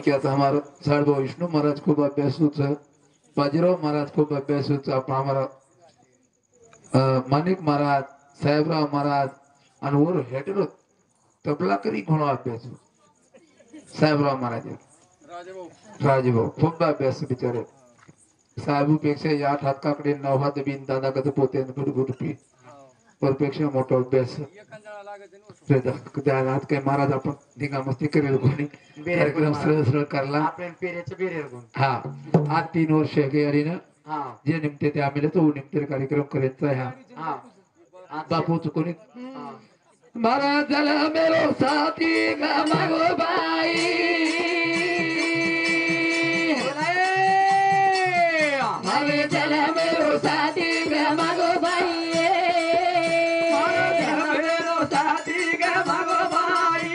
कि आता हमारा साढ़े विष्णु महाराज खूप अभ्यासू छ बाजीराव महाराज खूप अभ्यासू छ आपण हमारा माणिक महाराज साहेबराव महाराज आणि वर हेटर तबला करी घणो अभ्यास साहेबराव महाराज राजभाऊ खूप अभ्यास बिचारे साहेबपेक्षा 8 हात काकडे 9 हात बिन दादा कधी पोते गुडगुडपी परपेक्षा मोठा अभ्यास त्याला काही महाराज आपण धिंगा मस्ती करेल कोणी कार्यक्रम सरळ सरळ करला आपण पेरेचं बेरेर गुण हा आज 3 वर्ष गेली ना हा जे निमते ते आम्ही तो निमते कार्यक्रम करायचा हा हा बापू चुकोनी हा महाराज झाला मेरो साथी गमागो बाई महाराज झाला मेरो साथी गमागो बाई महाराज झाला मेरो साथी गमागो बाई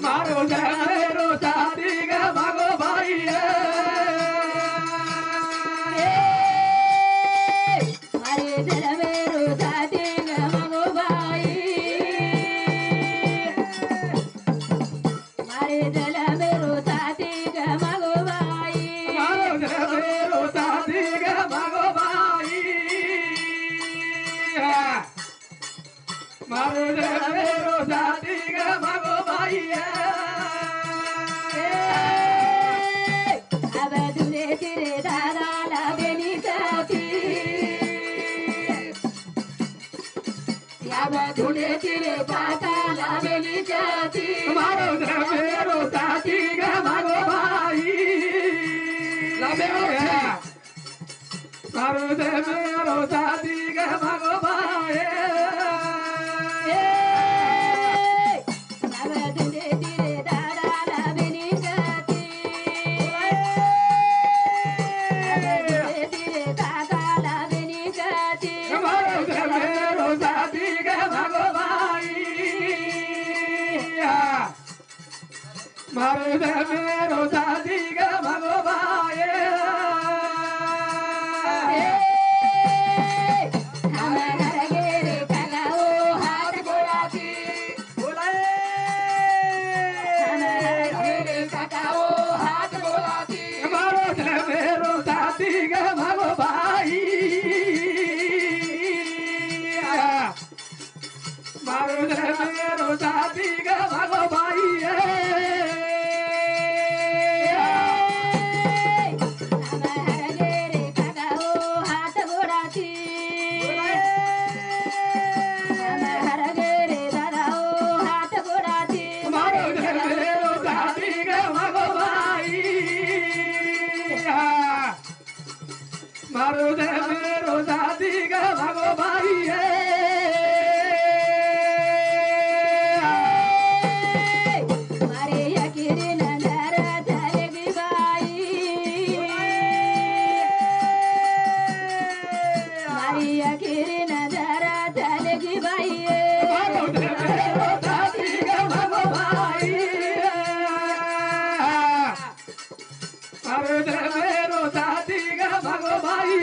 महाराज झाला मेरो साथी गमागो बाई धुने तिरे पाता लावेली जाती मारो मेरो साथी ग मागो भाई मारो मेरो साथी ग मागो भाई धुने तिरे दादा लावेली जाती धुने तिरे दादा लावेली जाती मारो मेरो साथी मारो मेरो साथी ग मागो भाई हाथ गोलाती हाथ गोलाती मारो मेरो साथी ग मागो भाई मारो मेरो साथी ग मागो भाई मारो मेरो साथी ग मागो भाई मारे यकीर नजर चलेगी भाई मारी यकीर नजर चलेगी भाई मारो मेरो साथी ग मागो भाई मारो मेरो साथी ग मागो भाई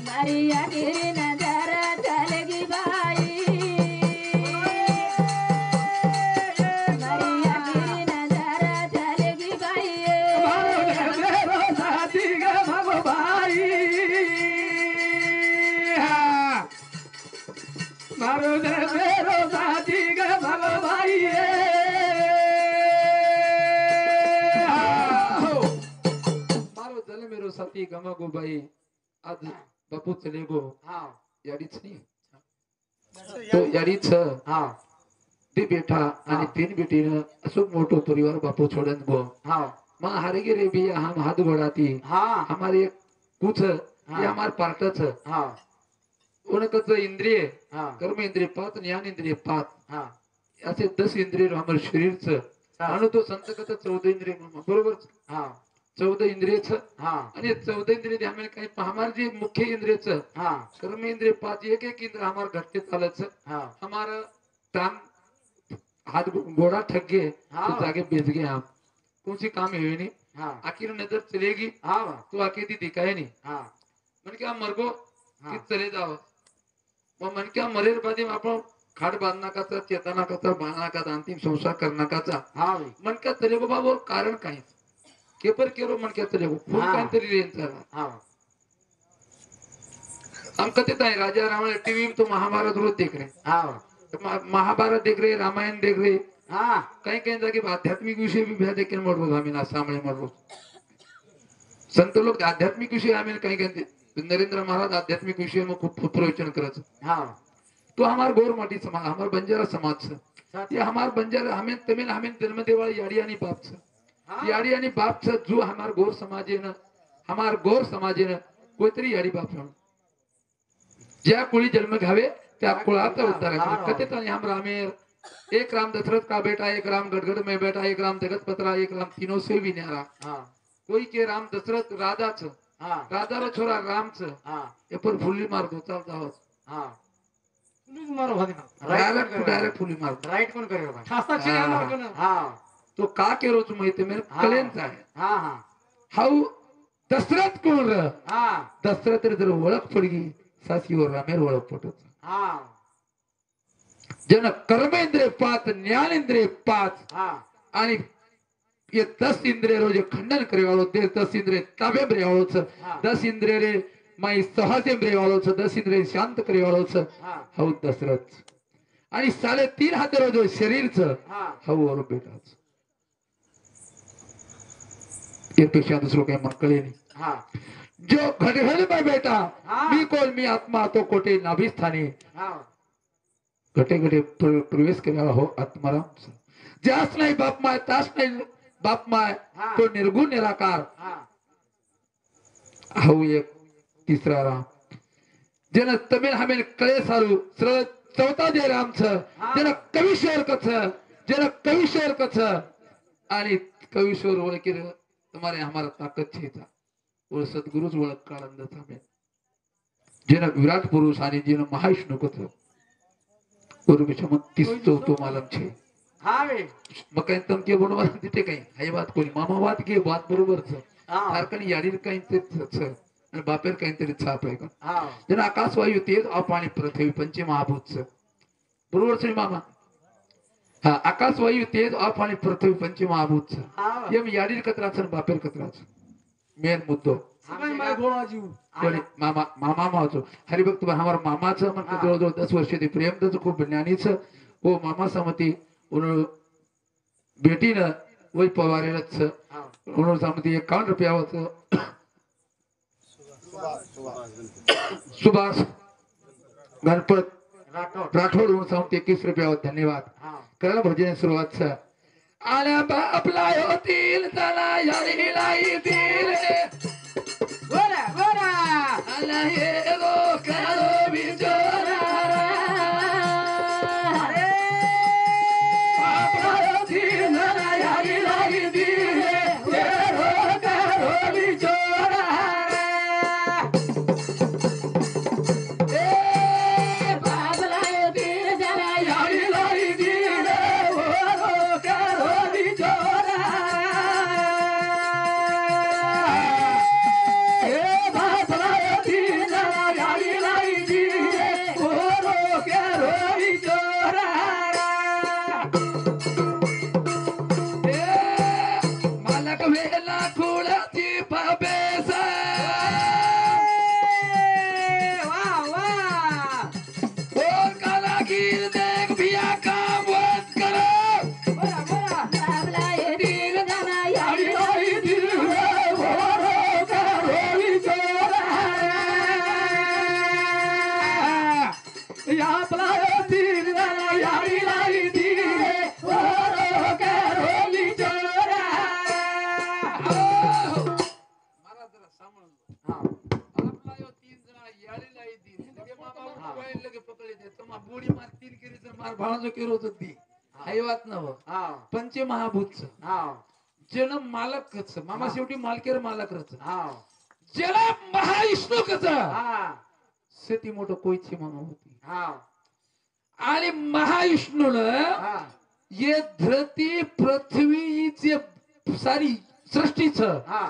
मारिया गिरी नजर चलेगी भाई मारिया गिरी नजर चलेगी भाई मारो मेरो साथी ग मागो भाई मारो मेरो साथी ग मागो भाई मेरो साथी गमा गो भाई आज बापू चले गो हाँ याडीच नाही तो याडीच हाँ ते बेटा आणि 3 बेटीनं असो मोठो परिवार बापू छोडन गो हाँ मा हारे गे रे भी हम हाथ घोड़ाती हाँ हमारे कुछ ये हमार पार्टच हाँ उनकच इंद्रिय हाँ कर्म इंद्रिय 5 ज्ञान इंद्रिय 5 हाँ असे 10 इंद्रिय हमारे शरीरच आणि तो संत कथा 14 इंद्रिय बरोबर हाँ 14 इंद्रियच हाँ आणि 14 इंद्रिय ध्यान काही हमारे जे मुख्य इंद्रियच हाँ कर्म इंद्रिय 5 एक एक इंद्रिय हमारे घटके चालच हाँ हमारा टांग हाथ घोड़ा ठग गए हाँ तो जाके बेच गए हम कौन सी काम है नहीं हाँ आखिर नजर चलेगी हाँ तो आके दी दिखाए नहीं हाँ मैंने कहा मर गो हाँ कि चले जाओ मग मनक्या मरेर बादी आपण खाट बांधनाकाचा चेतनाकाचा बांधनाकाचा अंतिम संसार करण्याकाचा हा मनक्या तरी बाबा कारण काय केपर केरो मनक्या तरी फुल हा. काहीतरी रेन चला हा हम कहते हैं राजा रावण टीवी में तो महाभारत रोज देख रहे हा हैं महाभारत देख रहे रामायण देख रहे हा कहीं कहीं जाके आध्यात्मिक विषय भी भ्या देखे मर रोज हमें ना सामने मर रोज संत लोग आध्यात्मिक विषय हमें कहीं कहीं नरेंद्र महाराज आध्यात्मिक विषय में खूब प्रवचन करत हा तो हमार गौर माटी समाज हमार बंजारा समाज से सच. ये हमार बंजारा हमें तमिल हमें जन्म देवाल याड़ी आणि बाप से हा. याड़ी आणि बाप से जो हमार गौर समाजे न हमार गौर समाजे न कोई तरी याड़ी बाप है ज्या कुळी जन्म घावे त्या कुळाचा उद्धार हा. आहे कथे तो हम रामेर एक राम दशरथ का बेटा एक राम गड़गड़ में बेटा एक राम जगत पतरा एक राम तीनों से भी न्यारा हा कोई के राम दशरथ राजा छ हा राजा रो छोरा राम छ हा ये पर फुल्ली मार दो चालता हो हा मारो भाई डायरेक्ट फुल्ली मार दो राईट कोण करेल भाई हा, हा. हा तो का केरो तू माहिती मेरे हा. कलेंचा आहे हा हा हाऊ दशरथ कोण र हा दशरथ रे जर ओळख पडगी सासीवर रामेर ओळख पटत हा जन कर्मेंद्रिय 5 ज्ञानेंद्रिय 5 हा आणि ये 10 इंद्रिय रो जे खंडन करे वाळो ते 10 इंद्रिय ताबे bre वाळो छ हा. 10 इंद्रिय रे माई सहजे bre वाळो छ 10 इंद्रिय शांत करे वाळो छ हा हाऊ दशरथ आणि 3.5 हात रो जो शरीर छ हा हाऊ और बेटाच ये पेक्षा दुसरं काही मग कळे नाही हा जो घडघड में बेटा हा. मी कोण मी आत्मा तो कोटे नाभिस्थानी हा घटे घटे प्रवेश करावा हो आत्माराम ज्यास नाही बाप माय तास नाही बाप माय हा. तो निर्गुण निराकार हा हाऊ एक तिसरा राम जन तमिळ हमेल कळे सारू सरळ चौथा जे राम छ हा. जन कविश्वर कछ जन कविश्वर कछ आणि कविश्वर ओळखी तुम्हारे हमारा ताकत छे था और सद्गुरुज ओळख काळंद थांबे जेन विराट पुरुष आणि जेन महाविष्णू कथ और विषम 30 तो मालम छे हा वे मग काही तमके बनवा तिथे काही हाय बात कोणी मामा बात घे बात बरोबर छ हा सारखं याडीर काही ते छ आणि बापेर काहीतरी छाप आहे का हा जन आकाश वायू तेज आप आणि पृथ्वी पंचमहाभूत छ बरोबर छ मामा हा आकाश वायू तेज आप आणि पृथ्वी पंचमहाभूत छ हा एम याडीर कतरा छ बापेर कतरा छ मेन मुद्दो सगळे माय गोळा जीव कोणी मामा मामा मावचो हरिभक्त हमार मामा छ मन हा. जवळ 10 वर्ष ते प्रेम दच खूप ज्ञानी छ ओ मामा समती उन बेटी न वही पवारेल छ हा उन समती 51 रुपया होत सुभाष गणपत राठोड राठोड उन समती 21 रुपया होत धन्यवाद हा करायला भजन सुरुवात छ आल्या बापला होतील चला यारी लाई दिल बोला बोला आला हे गो काळो बिचोरा अरे बापला होतील चला यारी लाई दिल हे गो काळो बिचोरा ए बापला होतील चला यारी लाई दिल हे गो काळो बिचोरा ए बापला होतील चला यारी लाई दिल हे गो काळो बिचोरा मालक वेला खुळाची पाबेसा वा वा बोल काला गिर देख भिया काम वत करो बोला बोला बाबला येतील जाना यारी यारी लाई दिल हे भोरो कारो बिचोरा या आपला दिल यारी लाई दिल हे भोरो कारो बिचोरा महाराज जरा सांभाळून हा आपला यो 3 जणा यारी लाई दिल लगे मामा मोबाईल लगे पकडले ते तुम्हा बुडी मार 3 केरी जर मार भाळाजो केरो होत ती हाय वात नव हा पंचमहाभूत हा जन मालक कच मामा हा. शेवटी मालकेर मालक रच हा जन महाविष्णू कच हा शेती मोठं कोईची मामा होती हा आणि महाविष्णून हा ये धरती पृथ्वी जे सारी सृष्टीच हा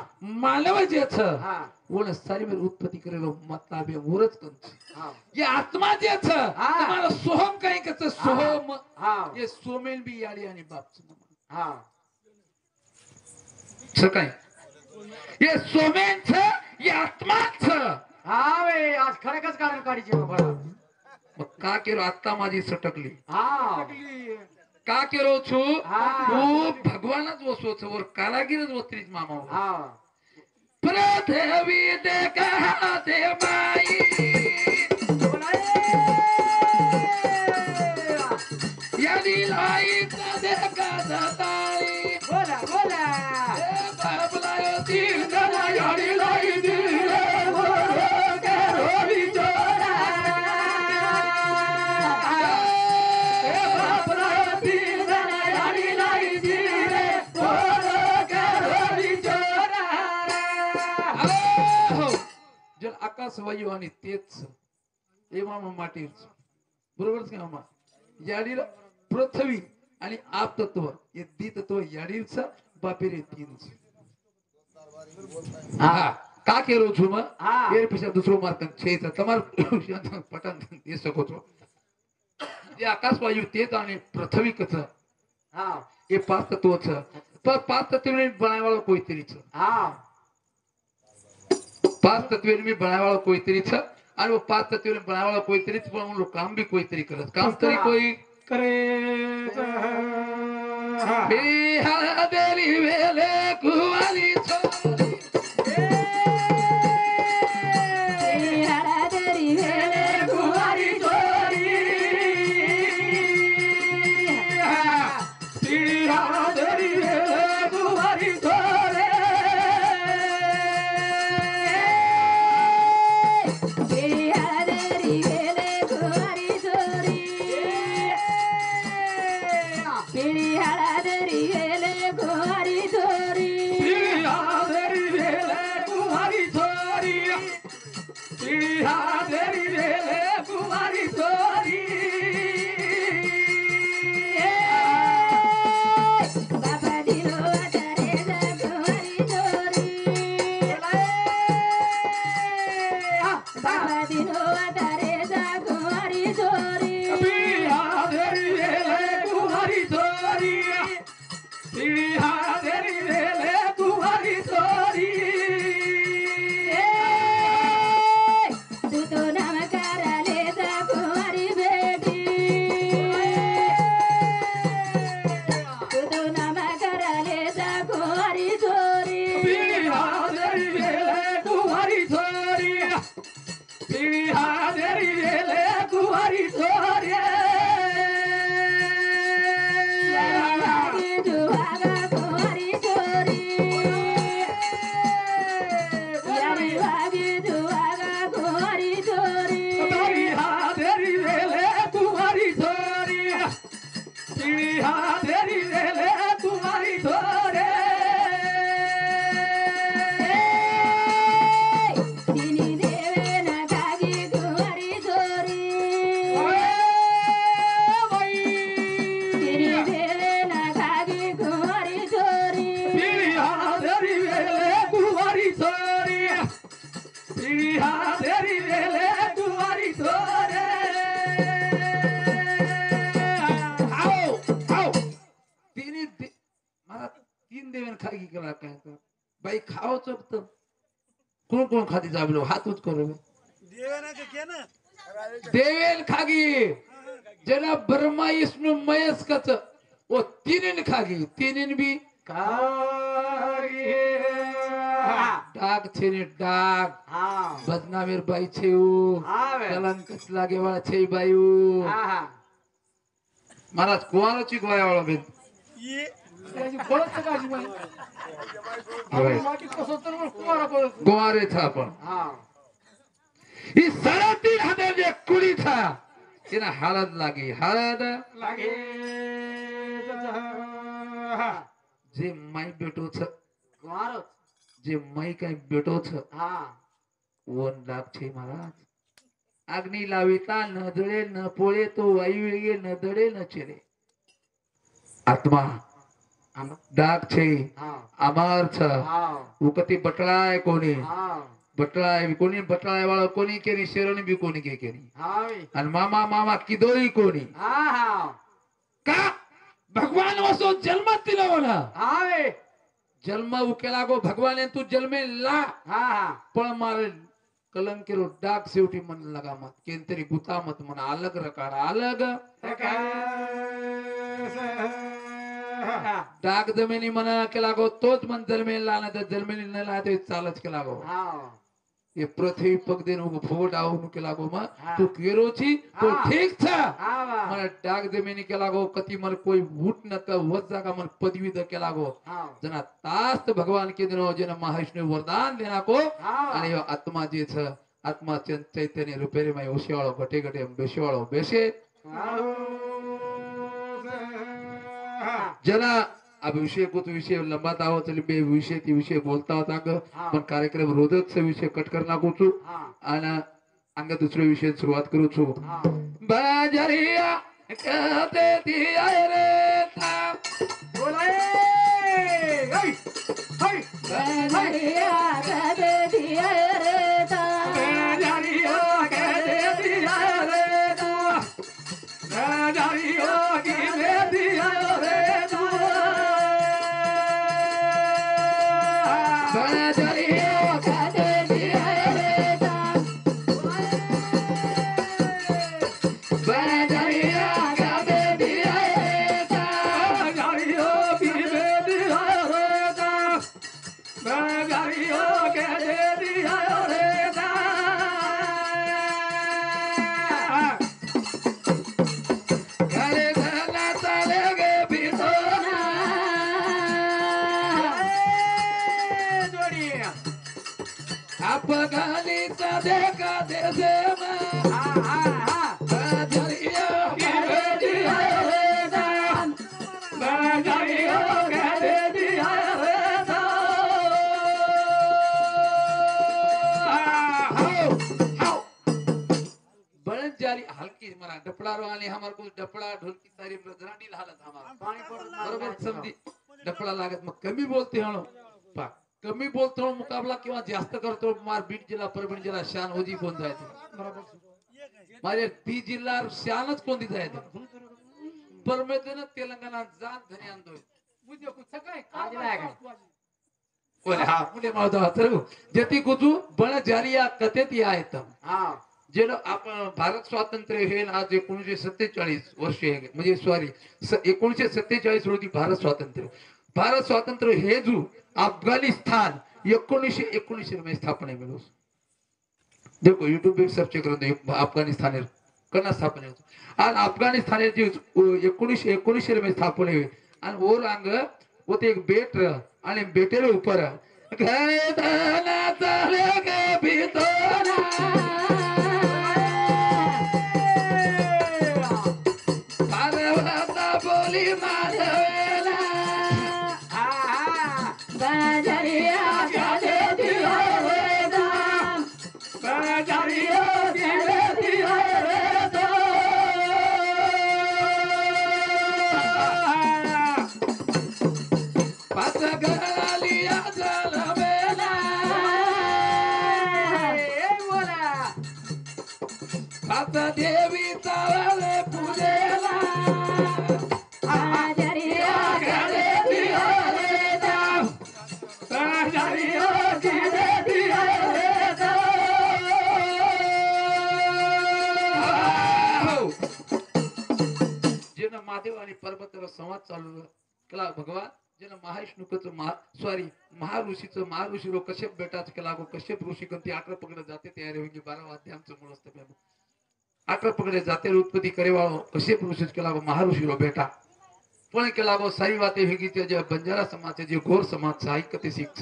मानव जे छ हा ઓને સારી મેર ઉત્પત્તિ કરેલો મતલબ એ મૂરત કંચ હા ये आत्मा जे छ હા. તમારો સોહમ કઈ કે છે સોહમ હા ये सोमेल बी याडियानी बाप छ હા સકાય ये सोमेन छ ये आत्मा छ હા હવે આજ ખરેખર કારણ કાઢી છે ભલા मग का केलो आत्ता माझी सटकली હા का केलो छु हा. तू भगवानच वसो छ वर कारागीरच वत्रीच मामा હા प्रथवी देखा दे माई यादी लाई देखा दताई બોલા બોલા ए बाबलायो तीर गना यादी लाई दिले मोरो के रोली जोरा ए बाबलायो तीर गना यादी लाई दिले मोरो के रोली जोरा हो जल आकाश वायू आणि तेच ए मामा माटी बरोबर का मामा याडी पृथ्वी आणि आप तत्व हे दी तत्व याडीच बापेरे तीनच हा का केलो छु मग हा. एर पिसा दुसरो मार्ग छे तर તમાર પટન દે શકો છો જે આકાશ વાયુ તેજ અને પૃથ્વી કચ હા એ પાંચ તત્વો છે તો પાંચ તત્વને બનાવવાળો કોઈ તરી છે હા પાંચ તત્વને બનાવવાળો કોઈ તરી છે અને પાંચ તત્વને બનાવવાળો કોઈ તરી છે પણ ઓનું કામ બી કોઈ તરી કરે છે. કામ તરી કોઈ કરે બેહા દેલી વેલે કુવારી છોરી હળદરી વેલે કુવારી છોરી પીડા દેલી વેલે કુવારી છોરે હળદરી વેલે કુંવારી છોરી પીળી હળદરી વેલે કુંવારી છોરી પીડા દેલી વેલે કુવારી છોરી પીડા દેલી વેલે કુવારી છોરી બાપા દીનો વધારે જા કુંવારી છોરી બાપા દીનો વધારે જા કુંવારી છોરી પીડા દેલી વેલે કુવારી છોરી પીડા દેલી વેલે કુવારી છોરી તું તો નમકારા લેતા કુંવારી બેટી તું તો નમકારા લેતા કુંવારી છોરી પીડા દેલી વેલે કુવારી છોરી પીડા દેલી વેલે કુવારી છોરી લાગી જુવાગા કુંવારી છોરી યારી લાગી જુવાગા કુંવારી છોરી પીડા દેલી વેલે કુવારી છોરી પીડા દેલી વેલે કુવારી છોરી દીની દેવે ના કાગી કુંવારી છોરી દીની દેવે ના કાગી કુંવારી છોરી પીડા દેલી વેલે કુવારી છોરી પીડા દેલી વેલે કુવારી છોરી આવો આવો તીની મારા तीन देवेन खागी करा काय तर बाई खाओ चोपत कोण कोण खाती जाबलो हातूच करू देवेन खागी जना ब्रह्मा विष्णु महेश कच ओ तीन खागी तीन भी डाग छे ने डाग હા बदनामीर बाई छे उ આવે कलंक लागे वाला छे बायू હા હા महाराज कुवारोची गोया वाला बेन त्याची फळच काजी बाई होय. माटी कसं तर कुमारा पळत गोवारे था पण हा ही सराती हदे जे कुडी था तिना हळद लागी हळद लागे जे माई बेटो छ कुमारच जे माई काय बेटो छ हा वन लाग छे महाराज अग्नि लाविता न जळे न पोळे तो वायू ये न दडे न चिरे आत्मा आंबा डाग छे हा अमार छ हा उकती बटळाय कोणी हा बटळा कोणी बटळा वाळा कोणी केली शेरणी बी कोणी के केली हावे आणि मामा मामा किदोई कोणी हा हा का भगवान वसो जन्मात दिला म्हणा हावे जन्म उकेला गो भगवान ने तू जन्मे ला हा हा पण मारे कलंकेरो डाक शेवटी मन लगा मत केंतरी गुता मत मन अलग रकाडा अलग डाक जमिनी मना केला गो तोच मन जन्मेला ना तर जन्मेली न ला तो चालच केला गो हा ये पृथ्वी पग दिन फोट आऊन केला गो मा हा. तू केरोची तो हा. ठीक था हा मन डाक जमिनी केला गो कती मन कोई वूट न का वत जागा मन पदवी द केला गो हा जना तास्त भगवान के दिनो जेना महाविष्णु वरदान देना को हा आणि यो आत्मा जे छ आत्मा चैतन्य रूपेरी में ओशियाळो गटे गटे बेशियाळो बेसे जना अब विषय को तो विषय लंबा ताव चली बे विषय ती विषय बोलता होता ग पण कार्यक्रम रोजच विषय कट करना को छु आणि अंग दुसरे विषय सुरुवात करू छु बाजरिया कहते ती आय रे ता बोले हाय हाय बजरिया कहते दिया रे ता बाजरिया कहते दिया रे ता बाजरिया की में दिया रे ता बाजरिया कहते दिया रे ता बाजरिया कहते दिया रे ता बाजरिया की में दिया रे ता बाजरिया कहते दिया रे ता गले गला तले गे बितोना जोडिया आप गाली सा देखा दे से मा हा हा बाजरिया कहते दिया रे ता बाजरिया कहते दिया रे ता बळद जारी हलकी मरा डपड़ा रो आणि हमार को डपड़ा ढोलकी सारी रजराडी हालत हमार पाणी पडून बरोबर समझी डपड़ा लागत मग कमी बोलते हणो पा कमी बोलतो मुकाबला किंवा जास्त करतो मार बीड जिल्हा परभणी जिल्हा शान होजी कोण जायचं माझे ती जिल्हा शानच कोणती जायचं परमेदन तेलंगणा जान धनी आणतोय उद्या कुछ काय आज लाग ओले हा मुले मावतो हतरू जती कुतू बळ जारिया कथेत आहेत हा जेलो आपण भारत स्वातंत्र्य हे आज 1947 वर्ष आहे म्हणजे सॉरी 1947 रोजी भारत स्वातंत्र्य हे जू अफगाणिस्तान 1919 में स्थापना मिलो देखो यूट्यूब पे सर्च करो अफगाणिस्तान कना स्थापना होतो आणि अफगाणिस्तान जी 1919 में स्थापना हुई आणि और अंग होते एक बेट आणि बेटेर ऊपर घरे दाना चाले के भीतोना माधवता बोली माधवेला हा हा बजरिया कहते दिया रे ता बाजरिया कहते दिया रे ता पाच गळालिया जलवेला ए बोला पाच देवी चावले पूजेला बजरिया कहते दिया रे ता बाजरिया कहते दिया रे ता जेन महादेव आणि पर्वतावर संवाद चालू केला भगवान जेन महाविष्णूचं सॉरी महाऋषी कश्यप बेटाच केला गो कश्यप ऋषी कंती 18 पकडे जाते तयारी होगी 12 अध्यायचं मूळ असतं 18 पकडे जाते उत्पत्ती करेवाळो कश्यप ऋषीच केला गो महाऋषी रो बेटा पण केला गो सारी बातें होगी जे बंजारा समाज जे घोर समाज ऐकते शिक्ष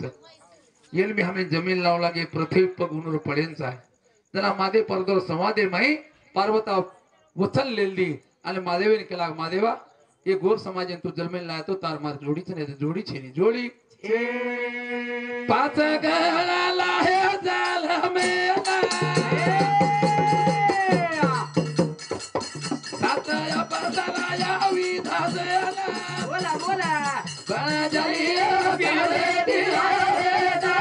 येल भी हमें जमीन लाव लागे पृथ्वी पग उनर पडेंचा आहे जना मादे परदर संवादे माई पार्वता वचन लेली आणि महादेवीने केला महादेवा ये घोर समाज तू जन्मेल ना तो तार मार जोडीच नाही जोडी छेनी जोडी पाच गळाला हे झालं मेला सात या बसाला या विधाजला बोला बोला बळजरिया गेले दिया रे ता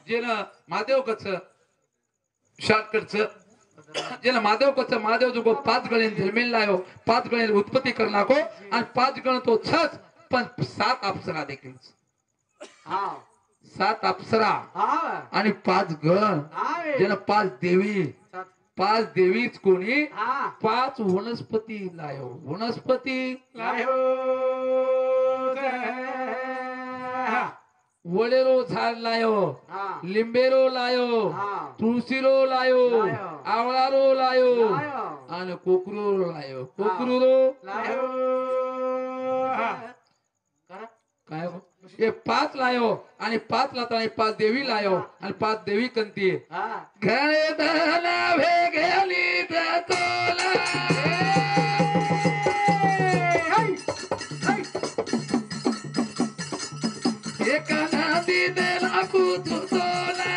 जेना महादेव कच शॉर्टकट जेना महादेव कच महादेव जो 5 गणे जन्मेल लायो 5 गणे उत्पत्ती कर नाखो आणि 5 गण तो छच पण 7 अप्सरा देखील हा 7 अप्सरा हा आणि 5 गण हा जेना 5 देवी 5 देवीच कोणी हा 5 वनस्पती लायो वनस्पती लायो वडेरो झाड लायो हा लिंबेरो लायो हा तुळशीरो लायो लायो. आवळारो लायो लायो. आणि कोकरू लायो कोकरूरो लायो करा काय हो? हे 5 लायो आणि 5 लाता आणि 5 देवी लायो आणि 5 देवी कंती हा घरे दला भेगेली तोला एक नदी देला कुतोला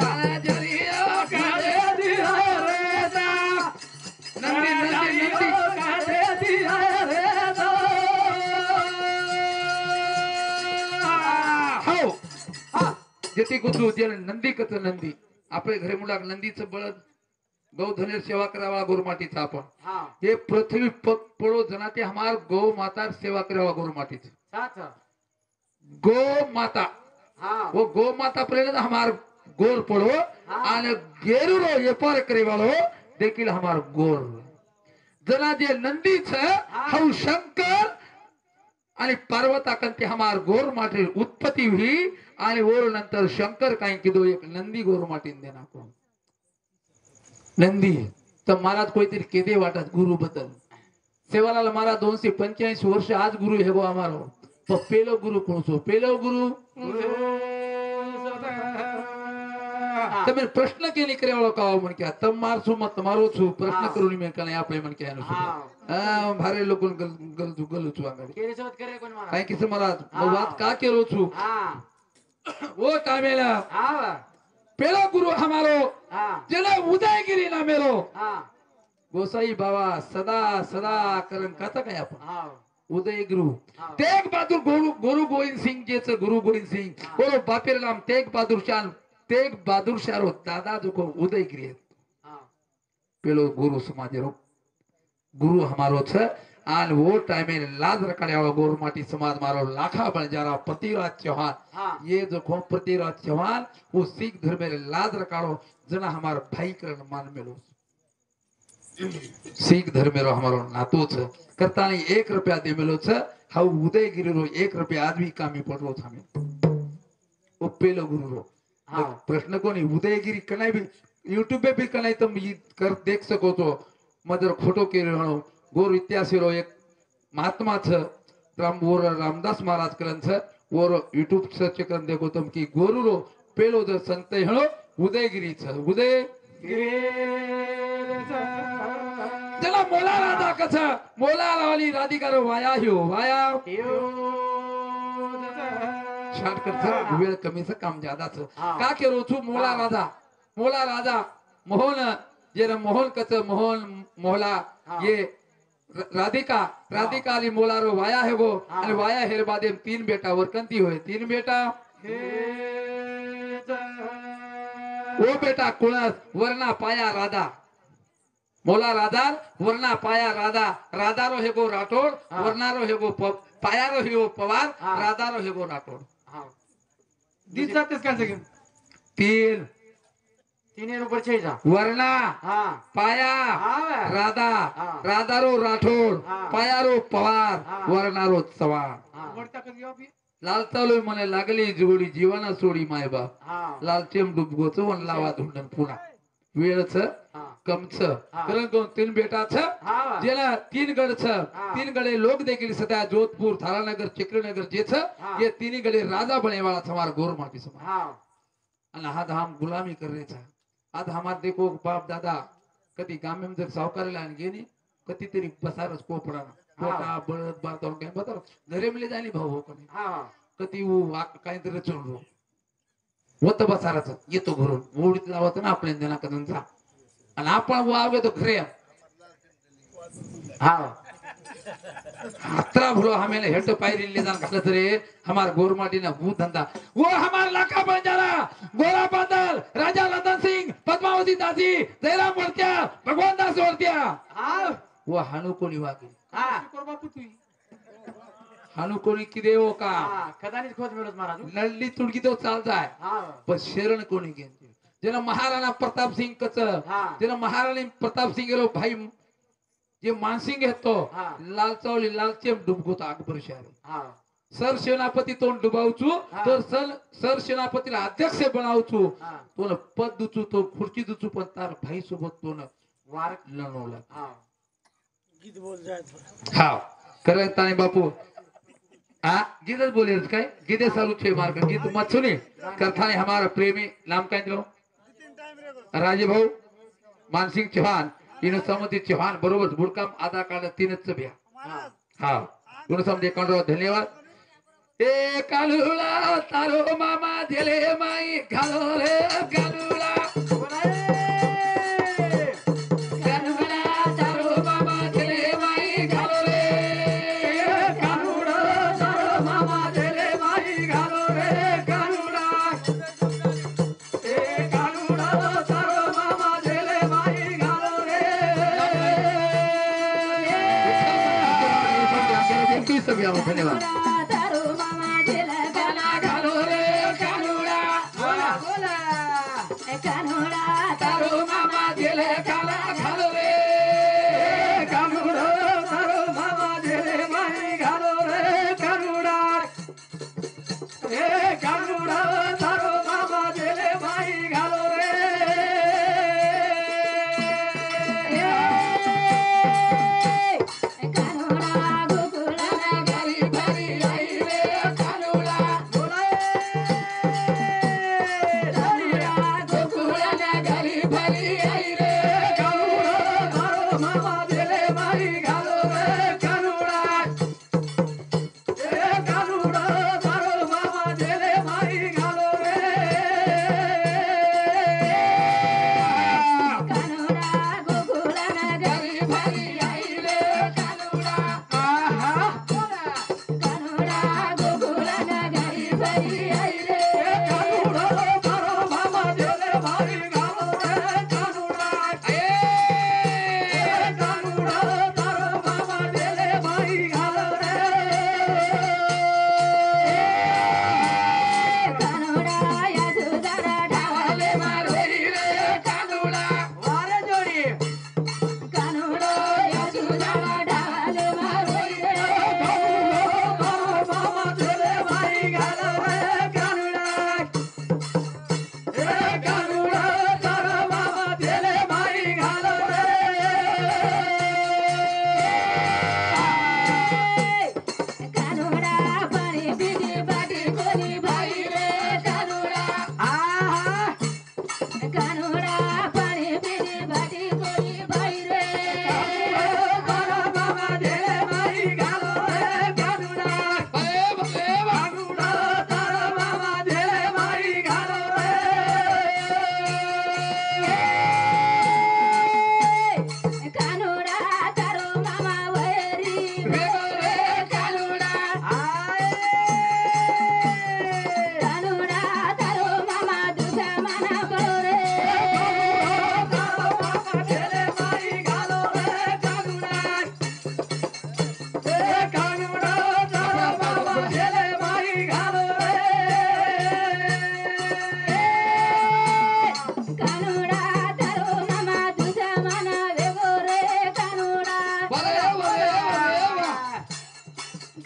आजरिया काळे दिया रे दा नंदी नंदी नंदी काढे दिया रे दो हो हा जेती कुतू जे नंदी कच नंदी आपले घरी मुलाक नंदीचं बळद गौधनेर सेवा करावा गोरमाटीचा आपण हा ये पृथ्वी पड़ो जनाते हमार गौ माता सेवा करावा गोरमाटीच साथ गो माता हा वो गो माता प्रेरित हमार गोर पड़ो आणि गेरुरो ये पार करे वालो देखील हमार गोर जना जे नंदी छ हऊ शंकर आणि पार्वता कंते हमार गोर माटे उत्पत्ति हुई आणि ओर नंतर शंकर काही किदो एक नंदी गोर माटीन देना को नंदी तर महाराज कोईतरी केदे वाटत गुरु बदल सेवालाल महाराज 285 वर्ष आज गुरु हे गो हमारो तो पेलो गुरु कोण छो पेलो गुरु તમે પ્રશ્ન કે ની કરેવાળો કાવ મન કે તમ મારછો મત તમારો છું પ્રશ્ન કરું ની મે કને આપણે મન કે આનો છું હા ભારે લોકો ગલુ છું આગળ केरी सोबत करे कोण मला કાઈ કિસ મહારાજ હું વાત કા કેરો છું हा ઓ કામેલા हा પેલો ગુરુ हमारो हा જેને ઉદયગીરી ના મેલો हा गोसाई बाबा सदा सदा करन कथा काय आपण हा उदय गुरु तेग बहादूर गुरु गोविंद सिंग जेच गुरु गोविंद सिंग बोलो बापेर नाम तेग बहादूर शारो दादा जो को उदय गिरी हा पेलो गुरु समाजरो गुरु हमारो छ आन वो टाइम में लाज रखने वाला गुरु माटी समाज मारो लाखा बंजारा पतिराज चौहान हा ये जो को पतिराज चौहान वो सिख धर्म में लाज रखाड़ो जना हमारा भाई करण मान मेलो सिख धर्म में हमारो नातो छ करता नहीं 1 रुपया दे मेलो छ हाउ उदयगिरी रो 1 रुपया आदमी कामी पड़ो थामे ओ पेलो गुरु रो हाँ। प्रश्न कोनी उदयगिरी कनाई भी यूट्यूब पे भी कनाई तुम ये कर देख सको तो मदर खोटो के रो गोर इतिहास रो एक महात्मा छ रामदास महाराज करन छ और यूट्यूब सर्च कर देखो तुम की गोरु रो पेलो जो संत हणो उदयगिरी छ उदय चला मोला राधा कछ मोला वाली राधिका रो वाया ह्यो वाया शॉर्टकट छ वेळ कमीच काम ज्यादा छ का केरो छु मोला राधा मोहन जेर मोहन कछ मोहन मोहला ये राधिका री मोला रो वाया है वो आणि वाया हेर बादे 3 बेटा वर कंती होय 3 बेटा वो बेटा कुणास वरना पाया राधा मोला राधा वरना पाया राधा रो हेगो राठोड वरना रो हेगो पाया रो हेगो पवार राधा रो हेगो राठोड हा दिसतेस का सगळं 3 तीन ऊपर छेजा वरना हा पाया हा राधा रो राठोड हाँ। पाया रो पवार हाँ। वरना रो चव्हाण हा वरता कधी ऑफी लाल चालू મને लागली जोडी जीवाना सोडी माय बाप हा लाल चेम डुबगो चवण लावा धुंडन पुन्हा वेळ छ हा कम छ कारण कोण 3 बेटा छ हा जेला 3 गड छ हाँ। 3 गडे लोक देखील सदा जोधपुर थारानगर चिक्रनगर जे छ हाँ। ये 3 गडे राजा बने वाला हमार गोर माटी समाज हा અને હાથ हम गुलामी कर रहे था आज हमार देखो बाप दादा कधी गाम में जर सावकार लान गेनी कधी तरी बसारच कोपडा पोटा बळद बारतो काय बता घरे मिले जानी भाऊ हो कोणी हा कधी वो काहीतरी चढलो होत बसाराच येतो घरून ओढीत लावत ना आपल्या देना कदनचा आणि आपण वागे तो घरे हा हात्रा भरो हमें हेट पायरी ले जान घालत रे हमार गोरमाटी ना भूत धंधा वो हमार लाका बंजारा गोरा बादल राजा लदन सिंह पद्मावती दासी जयराम वर्त्या भगवान दास वर्त्या हा वो हानु कोणी वागे हा कर बापू तू हानु कोणी किदे हो का हा कदाचित खोज मिळत महाराज लढली तुडकी तो चाल जाय हा पण शरण कोणी घेते जेना महाराणा प्रताप सिंह कच हा. जेना महाराणी प्रताप सिंह गेलो भाई जे मानसिंग घेतो हा. लाल चावली लालचे डुबगोता अकबर शहर हा सर सेनापती तोंड डुबावचू हा. तर सर सेनापतीला अध्यक्ष बनावचू हा तो पद दुचू तो खुर्ची दुचू पण तार भाई सोबत तो वार लढवला हा गीत बोल जाए हा करे ताने बापू आ गीतच बोले काय गीते चालू छे मार्ग गीत मत सुनी करथाने हमारा प्रेमी नाम काय दिलो राजे भाऊ मानसिंग चौहान तीन समती चौहान बरोबर बुडकाम आधा काढ तीनच भ्या हा गुण समजे कंडो धन्यवाद ए कालुला तारो मामा दिले माई घालो रे कालुला कालुला तारो मामा दिले माई घालो रे कानुडा सारो मामा दिले माई घालो रे कानुडा ए कानुडा सारो मामा दिले माई घालो रे धन्यवाद तारो मामा दिला गाना घालो रे कालुला बोला बोला कानोडा तारो मामा दिले काला घालो रे कानुडा सारो मामा दिले माई घालो रे कानुडा ए कानुडा सारो मामा दिले माई घालो रे कानोडा गोकुळा घरी घरी आई रे कालुला कानोडा गोकुळा घरी घरी आई रे कानोडा गोकुळा घरी घरी आई रे कालुला कानोडा गोकुळा घरी घरी आई रे कानोडा या तुझा डावले घरी रे कालुला कानोडा या तुझा डावले मारोई रे कानोडा पाणी पिली बाटी कोणी भाई रे कानोडा कानोडा पाणी पिली बाटी कोणी भाई रे कानोडा तारो मामा वैरी कानोडा कानोडा तारो मामा दुसरा माना बळो रे कानोडा तारो मामा दुसरा माना वेगो रे कानोडा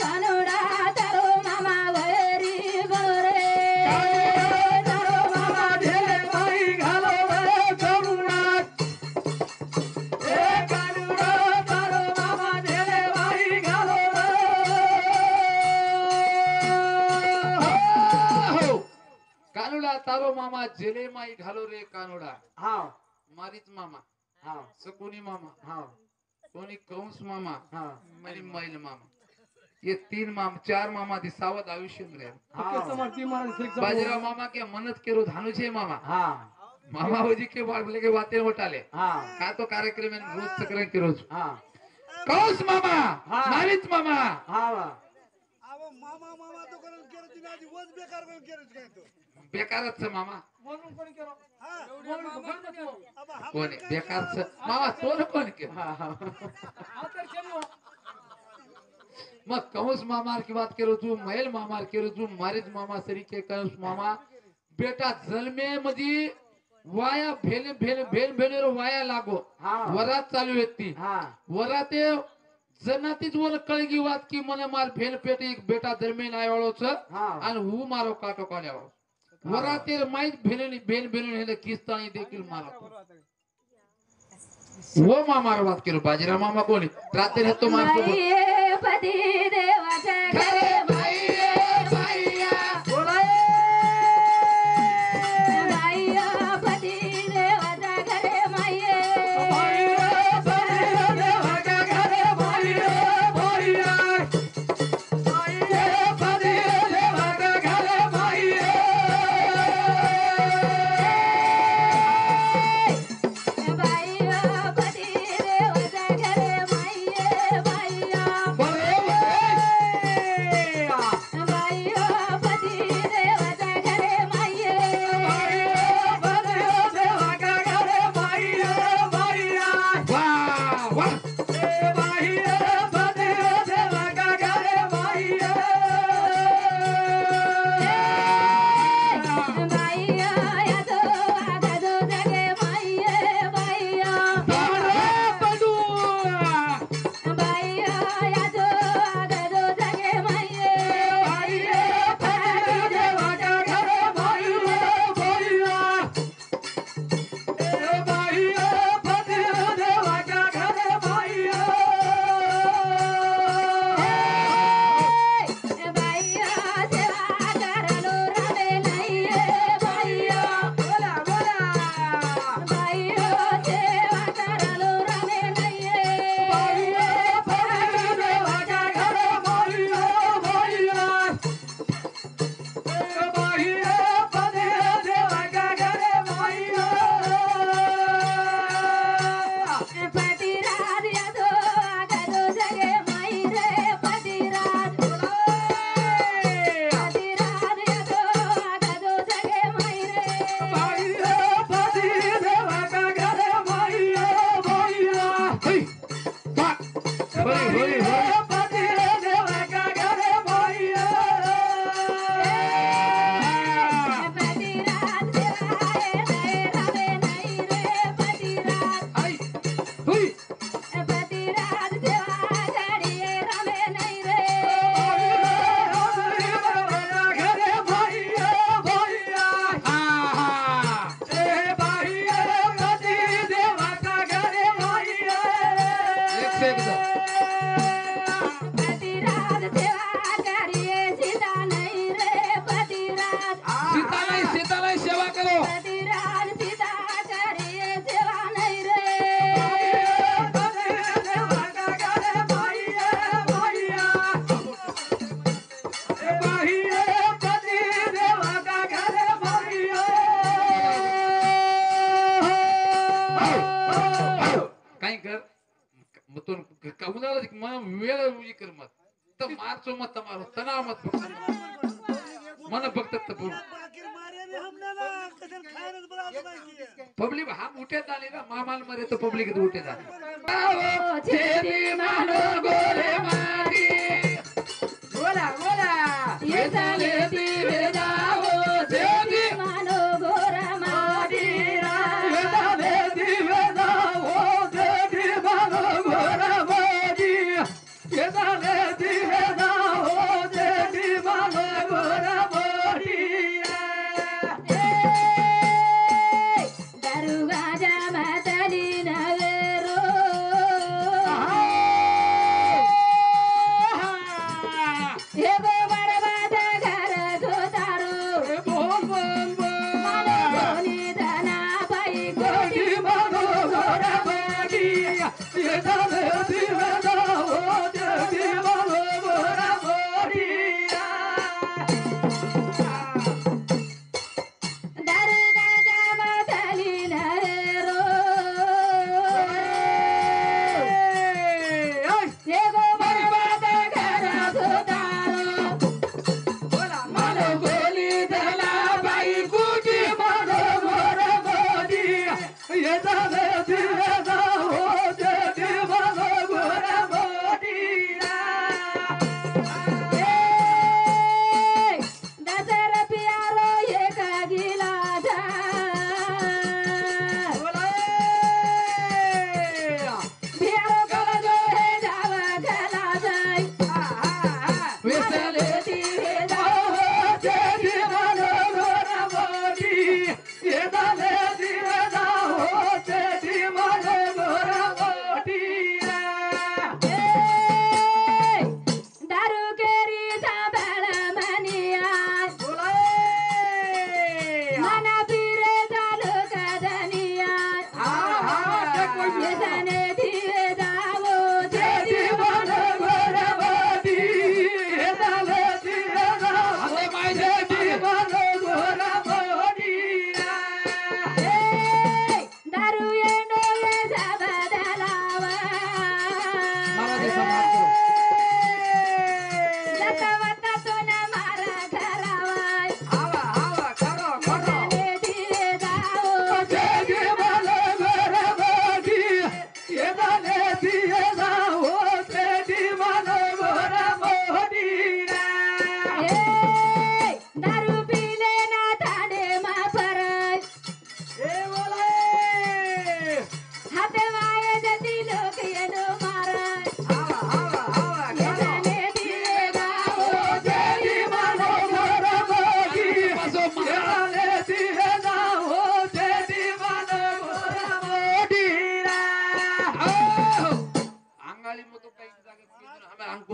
कानोडा तारो मामा वैरी बळो रे कानुला तारो मामा जेले माई घालो रे कानुडा हा मारीच मामा हा सकुनी मामा हा कोणी कंस मामा हा आणि मैल मामा ये तीन मामा चार मामा दी सावध आयुष्य रे बाजीराव मामा के मनत केरो धानु छे मामा हा मामा होजी के बाळ बोले के बातें वटाले हा का तो कार्यक्रम रोज सक्रिय केरो हा कौस मामा हा. नावीच मामा हा वा अहो मामा मामा तो करून केलं तिने आधी वज बेकार करून केलं काय तो बेकारच मामा म्हणून कोणी केलं हा म्हणून कोणी केलं? अब हम कोण बेकारच मामा तो कोण केलं हा हा आता केलं मग कंस मामार की बात करो तू महल मामार करो तू मारिज मामा सरीके कंस मामा बेटा जन्मे मधी वाया भेल भेल भेल भेल वाया लागो हा. वरात चालू येती हा वरात जनातीच वर कळगी वात की मला मार भेल पेट एक बेटा दरम्यान आयोळोच हा. आणि हु मारो काटो काढ्यावर वरातेर माहीत भेलेनी भेल भेल हे किस्तानी देखील मारो वो मामार बात करो बाजीराव मामा कोणी रात्री हे तो मारतो बाई पती देवाच्या घरी बाई पती देवाच्या घरी माये बाई पती देवाच्या घरी माये बाईया बाई पती देवाच्या घरी माये वा वा बाईया यादो वागदो जगे माये बाईया बाईया यादो वागदो जगे माये बाईया सेवा करलो रवे नाहीये बाईया बाईया सेवा करलो रवे नाहीये पतिराज यादो वागदो जगे माई रे पतिराज यादो वागदो जगे माई रे होय वा होय होय पतिराज सेवाए नये रवे नाही रे पतिराज आई होय पतिराज सेवा करिये रवे नाही रे एक से एकदा पतिराज सेवा करिये सीता नाही रे पतिराज सीता नाही सेवा करो पतिराज सीता करिये सेवा नाही रे काही कर मग तो कमुनाला वेळ उजी कर मत तर मारचो मत मारो तणाव मत मन फक्त बाकी मारे ने हमने ना कदर खायरच बरा असं पब्लिक हा उठे झाले ना मामाल मरे तर पब्लिक उठे झाले ओ छेदी मानो गोरे मारी ये झाले दिवे जाओ छेदी मानो गोरा मारी दारुगा जमातली नवेरो हे बडवाद घर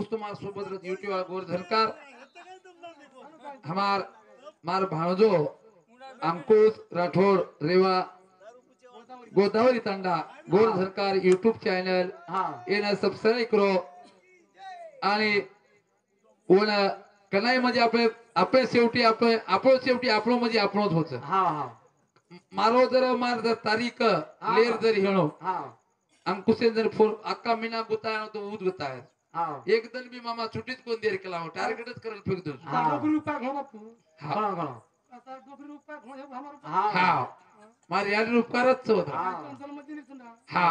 दोस्तों मार सोबत यूट्यूब गोवर्धनकार ह्याचं काय जमणार नाही कोण. हमार मार भाणजो अंकुश राठौड़ रेवा गोदावरी तंडा गोवर्धनकार यूट्यूब चॅनल येणं सबस्क्राईब करो आणि ओन कनाई म्हणजे आपले शेवटी आपण शेवटी आपण म्हणजे आपणच होत मारो जर मार जर तारीख लेर जर हेणो अंकुशे जर फोन अक्का मीना गुताय तो उद गुताय एक दिन भी मामा छुट्टीच कोण देर केला टार्गेटच करल फेक दो हा मार यार उपकारच होता हा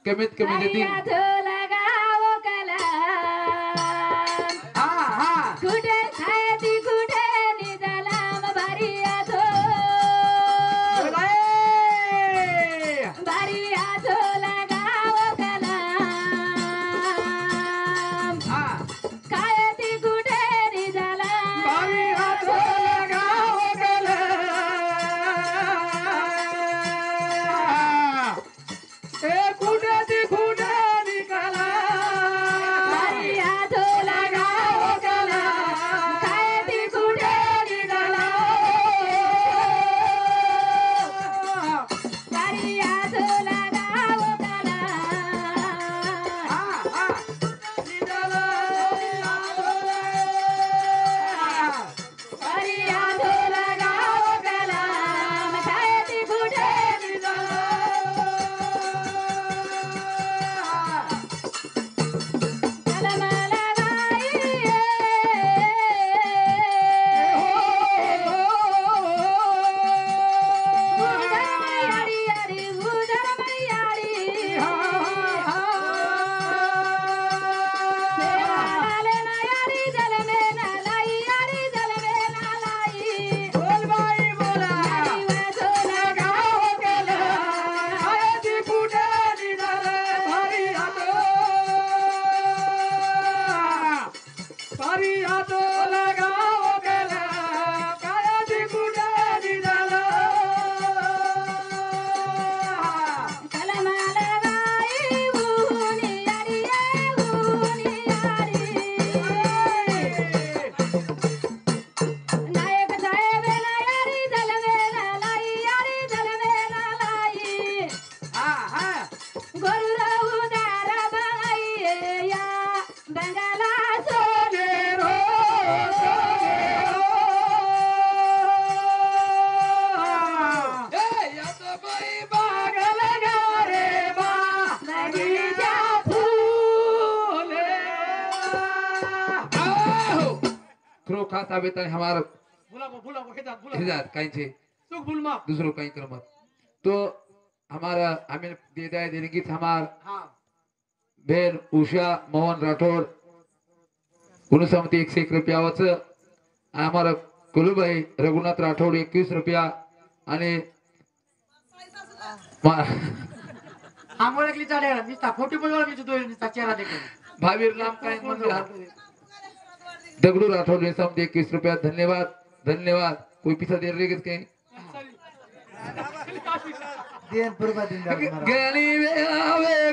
कमीत कमी देती लगाओ कला कुठे खायती कुठे निजालाम भारिया तो लगाओ कला खायती कुठे निजालाम भारिया तो लगाओ कला ए कुठे ती कुठे निघाला भारिया तो लगाओ कला खायती कुठे निजालाम भारिया तो लगाओ कला भारिया तो लगाओ कला खायती कुठे कलम लगाई यारी यारी उधर मैयारी सेवाले ना यारी जल में ना लाई यारी जल में ना लाई बोल बाई बोला यारी वाजो लगाओ कला ती कुठे निघाला भारी हातो लगाओ गेला काय ती कुठे निघाला कलम लगाई ऊनी यारी ऊनी यारी नायक साहेब ना यारी जल में ना लाई यारी जल में ना लाई गोरुरा उदार बाई या बंगाला सोनेरो बागल गारे बा बगीचा फूले खरो खाता बेता हमारा भूला को हेदात हिजात काई छे सुख भूल मा दूसरो कहीं कर मत तो हमारा हमें दे दाए देने हमार बहन उषा मोहन राठौड़ गुणसमती 101 रुपया वच हमारा कुलुभाई रघुनाथ राठौड़ 21 रुपया आणि आंघोळकली चालेल निस्ता खोटी बोलवा मी तो निस्ता चेहरा देखो भावीर नाम काय मंदिर दगडू राठौड़ ने सम 21 रुपया धन्यवाद धन्यवाद कोई पीछा देर रही कहीं देन पूर्व दिन गली में आवे